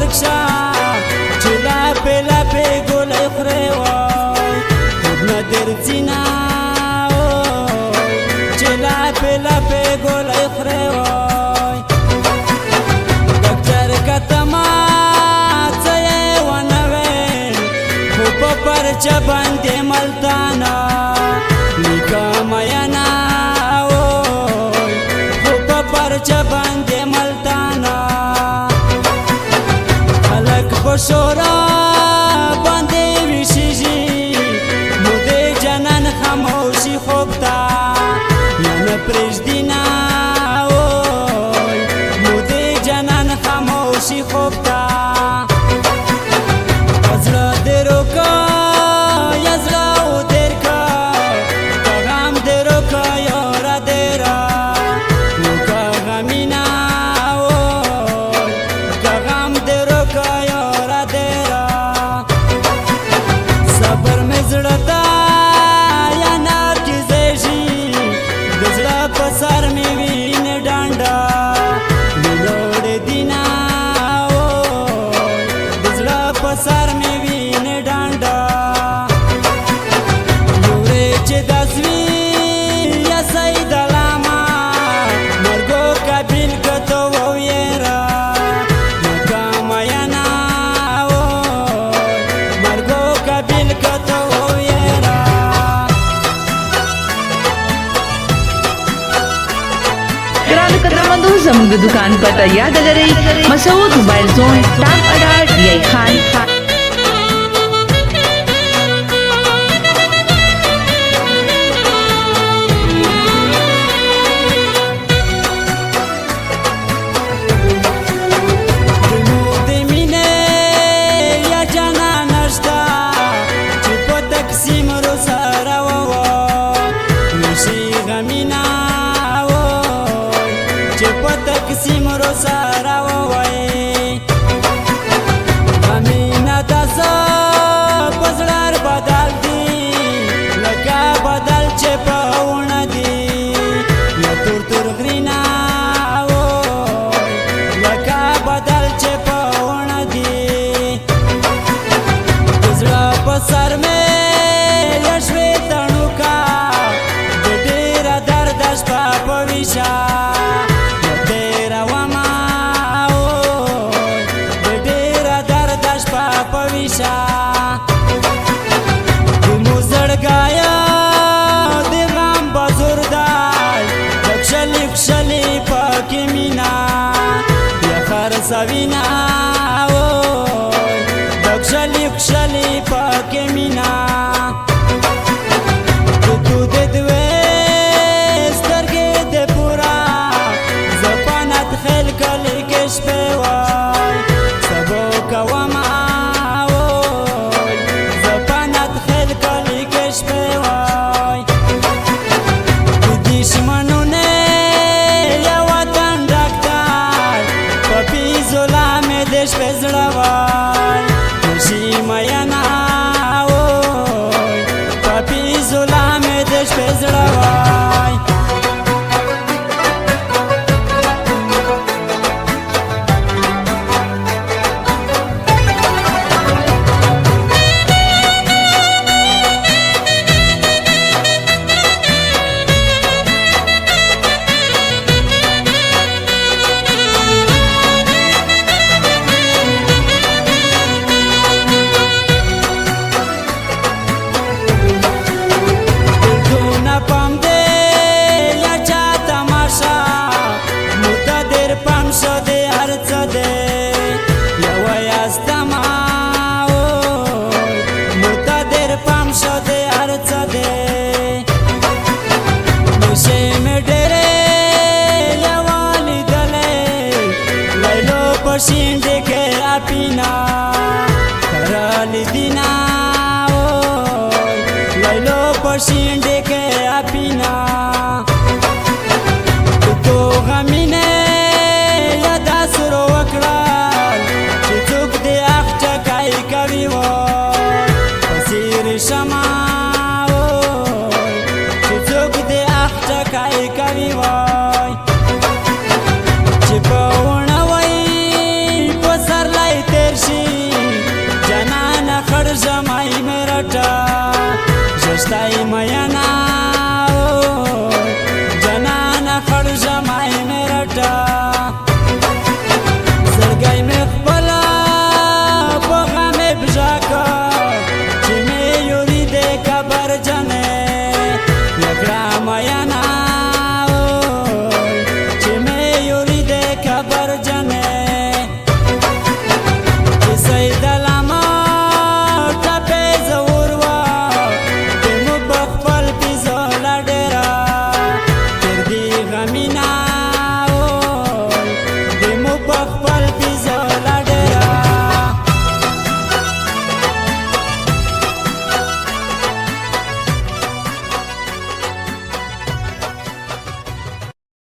رکشا چلا پلا پی گولی خری وای خود ندر زینا چلا پلا پی گولی خری وای دکتر کتما چه ونوین خوب پرچه بندی ملتانا نیکا میانا خوب پرچه بندی ملتانا خلق بشورا بندی ویشیجی مودی جنن خموشی خوب تا یعنی پرشدینا مودی جنن خموشی خوب تا ازلا درو کا یزلا و در کا غم درو کا یارا درا نوکا غمینا غم درو کا یارا درا صبر مزړتا یا نا کی زیشی دزړه پسر می وین ډانډا لوړ دینا دزړه پسر می وین ډانډا یورې چې داسوی یا سید لاما مرګو قابل کته ویرا نکا میانا مرګو قابل کته ویرا ګرانو قدرمندو زموږ د دکان پته یاد لرئ مسعود موبایل زون ټاپ اډار ډي آی خان سیمرو سارا وای امینا داسا پزړار بدل دی لکه بدل چې پاون دی یا تور تور غرینا لکه بدل چې پاون دی پزړه په سر مې یشوي تڼو کا د ډیر درد شپه په ویشا پویشا دمو زړګایا د غم بازور دای خشلی خشلی پاکی مینا یا خرسوینا خشلی خشلی پاکی مینا تو د دوی سترګې د پورا زپانت خل کلی کش په وای سبو کوما دش په زړه